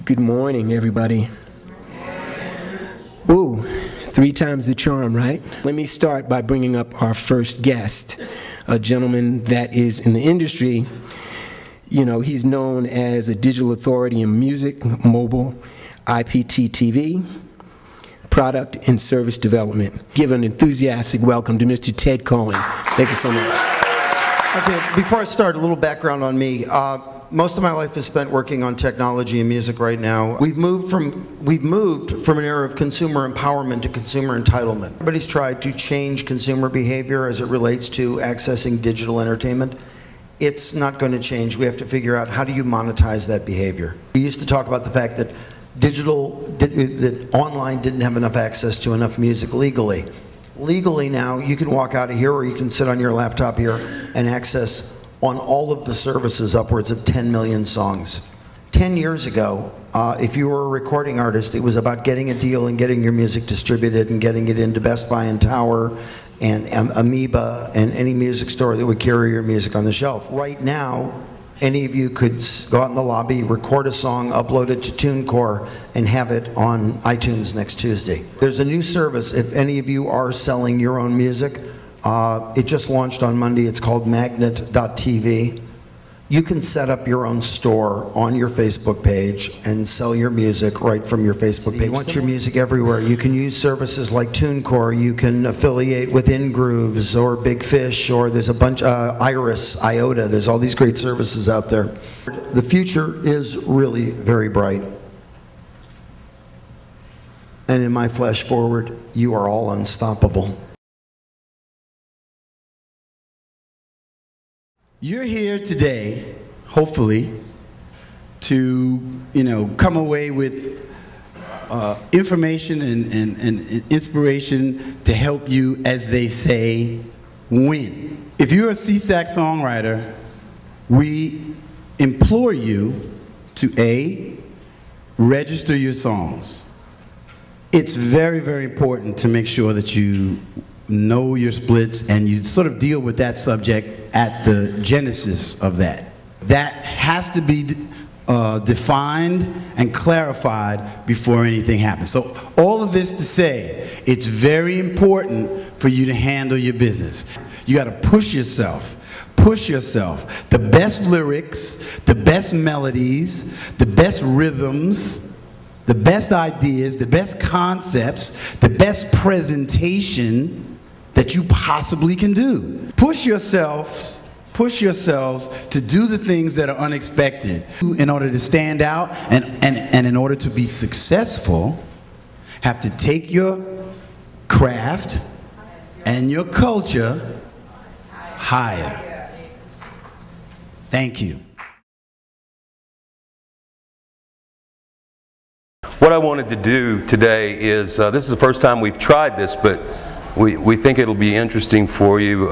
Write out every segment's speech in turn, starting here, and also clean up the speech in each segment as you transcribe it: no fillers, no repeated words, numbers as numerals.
Good morning, everybody. Ooh, 3 times the charm, right? Let me start by bringing up our first guest, a gentleman that is in the industry. You know, he's known as a digital authority in music, mobile, IPTV, product and service development. Give an enthusiastic welcome to Mr. Ted Cohen. Thank you so much. Okay, before I start, a little background on me. Most of my life is spent working on technology and music right now. We've moved from an era of consumer empowerment to consumer entitlement. Everybody's tried to change consumer behavior as it relates to accessing digital entertainment. It's not going to change. We have to figure out, how do you monetize that behavior? We used to talk about the fact that that online didn't have enough access to enough music legally. Legally now, you can walk out of here or you can sit on your laptop here and access on all of the services upwards of 10 million songs. 10 years ago, if you were a recording artist, it was about getting a deal and getting your music distributed and getting it into Best Buy and Tower and Amoeba and any music store that would carry your music on the shelf. Right now, any of you could go out in the lobby, record a song, upload it to TuneCore, and have it on iTunes next Tuesday. There's a new service if any of you are selling your own music. It just launched on Monday. It's called Magnet.tv. You can set up your own store on your Facebook page and sell your music right from your Facebook page. You want your music everywhere. You can use services like TuneCore. You can affiliate with InGrooves or Big Fish, or there's a bunch, Iris, IOTA. There's all these great services out there. The future is really very bright. And in my flash forward, you are all unstoppable. You're here today, hopefully, to come away with information and inspiration to help you, as they say, win. If you're a Sesac songwriter, we implore you to A, register your songs. It's very, very important to make sure that you know your splits and you sort of deal with that subject at the genesis of that. That has to be defined and clarified before anything happens. So all of this to say, it's very important for you to handle your business. You got to push yourself. Push yourself. The best lyrics, the best melodies, the best rhythms, the best ideas, the best concepts, the best presentation that you possibly can do. Push yourselves to do the things that are unexpected. In order to stand out and in order to be successful, have to take your craft and your culture higher. Thank you. What I wanted to do today is, this is the first time we've tried this, but we think it'll be interesting for you.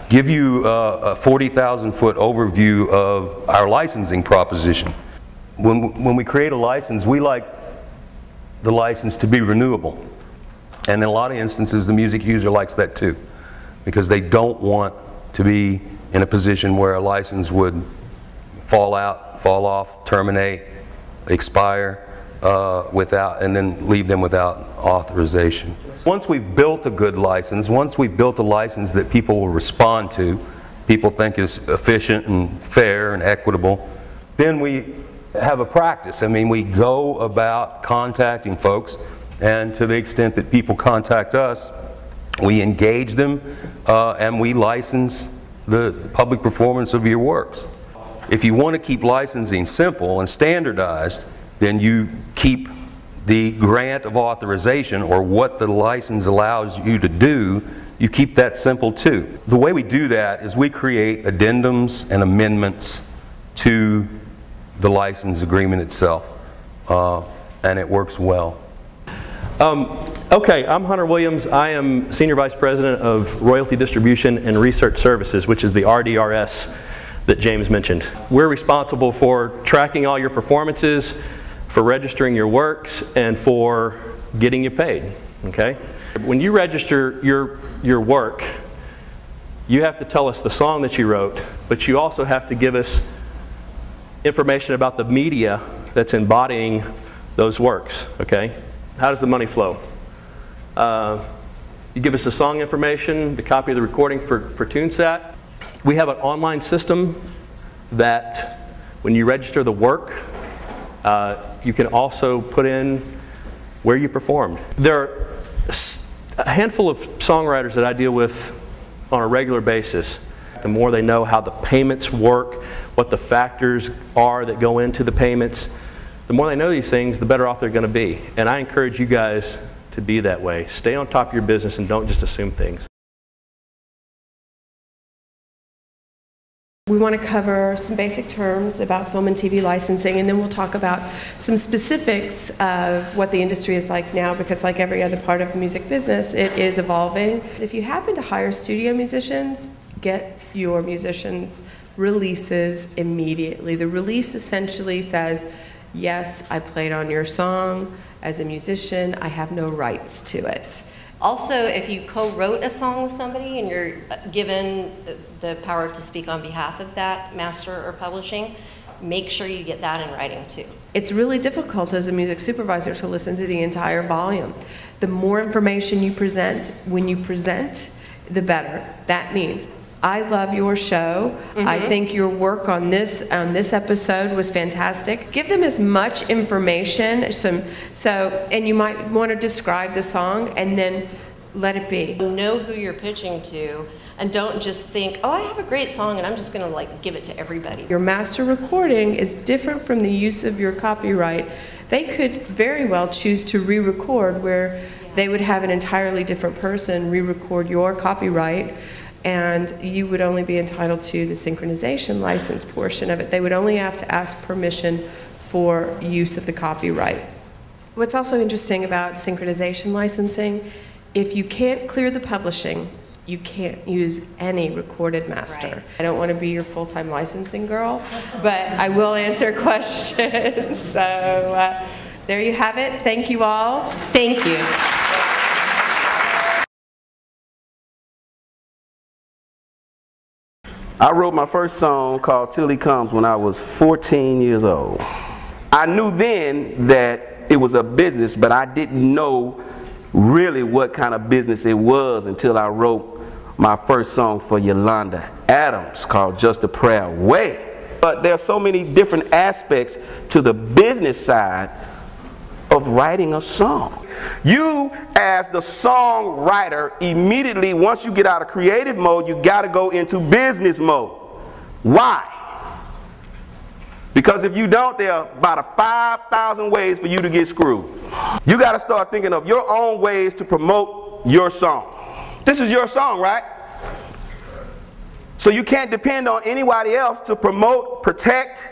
Give you a 40,000-foot overview of our licensing proposition. When we create a license, we like the license to be renewable. And in a lot of instances, the music user likes that too, because they don't want to be in a position where a license would fall out, fall off, terminate, expire, and then leave them without authorization. Once we've built a good license, once we've built a license that people will respond to, people think is efficient and fair and equitable, then we have a practice. I mean, we go about contacting folks, and to the extent that people contact us, we engage them and we license the public performance of your works. If you want to keep licensing simple and standardized, then you keep the grant of authorization, or what the license allows you to do, you keep that simple too. The way we do that is we create addendums and amendments to the license agreement itself, and it works well. Okay, I'm Hunter Williams. I am Senior Vice President of Royalty Distribution and Research Services, which is the RDRS that James mentioned. We're responsible for tracking all your performances, for registering your works, and for getting you paid, okay? When you register your work, you have to tell us the song that you wrote, but you also have to give us information about the media that's embodying those works, okay? How does the money flow? You give us the song information, the copy of the recording for TuneSat. We have an online system that when you register the work, you can also put in where you performed. There are a handful of songwriters that I deal with on a regular basis. The more they know how the payments work, what the factors are that go into the payments, the more they know these things, the better off they're going to be. And I encourage you guys to be that way. Stay on top of your business and don't just assume things. We want to cover some basic terms about film and TV licensing, and then we'll talk about some specifics of what the industry is like now, because like every other part of the music business, it is evolving. If you happen to hire studio musicians, get your musicians releases immediately. The release essentially says, yes, I played on your song. As a musician, I have no rights to it. Also, if you co-wrote a song with somebody and you're given the power to speak on behalf of that master or publishing, make sure you get that in writing too. It's really difficult as a music supervisor to listen to the entire volume. The more information you present, when you present, the better. And means, I love your show. I think your work on this episode was fantastic. Give them as much information, and you might want to describe the song and then let it be. Know who you're pitching to, and don't just think, oh, I have a great song and I'm just going to give it to everybody. Your master recording is different from the use of your copyright. They could very well choose to re-record where they would have an entirely different person re-record your copyright, and you would only be entitled to the synchronization license portion of it. They would only have to ask permission for use of the copyright. What's also interesting about synchronization licensing, if you can't clear the publishing, you can't use any recorded master. Right. I don't want to be your full-time licensing girl, but I will answer questions. So there you have it. Thank you all. Thank you. I wrote my first song called Till He Comes when I was 14 years old. I knew then that it was a business, but I didn't know really what kind of business it was until I wrote my first song for Yolanda Adams called Just a Prayer Away. But there are so many different aspects to the business side of writing a song. You, as the songwriter, immediately, once you get out of creative mode, you got to go into business mode. Why? Because if you don't, there are about 5,000 ways for you to get screwed. You got to start thinking of your own ways to promote your song. This is your song, right? So you can't depend on anybody else to promote, protect,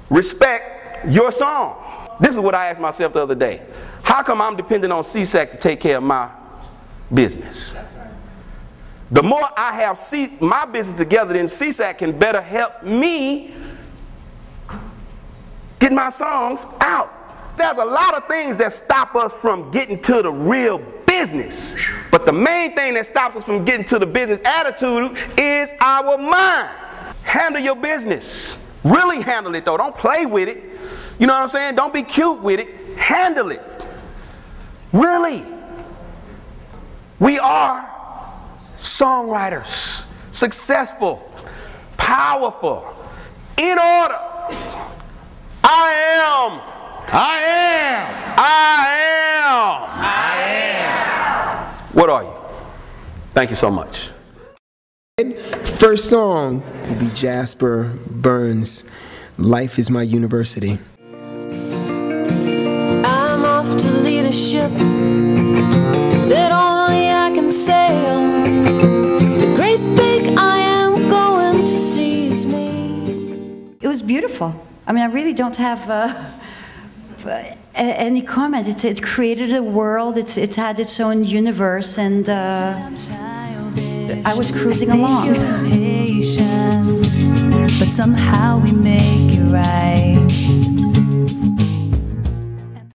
respect your song. This is what I asked myself the other day. How come I'm dependent on Sesac to take care of my business? That's right. The more I have my business together, then Sesac can better help me get my songs out. There's a lot of things that stop us from getting to the real business. But the main thing that stops us from getting to the business attitude is our mind. Handle your business. Really handle it though. Don't play with it. You know what I'm saying? Don't be cute with it. Handle it. Really. We are songwriters. Successful. Powerful. In order. I am. What are you? Thank you so much. First song will be Jasper Burns, Life is My University. I'm off to lead a ship that only I can sail. The great big I am going to seize me. It was beautiful. I mean, I really don't have any comment. It created a world. It had its own universe, and I was cruising along. But somehow we make it right.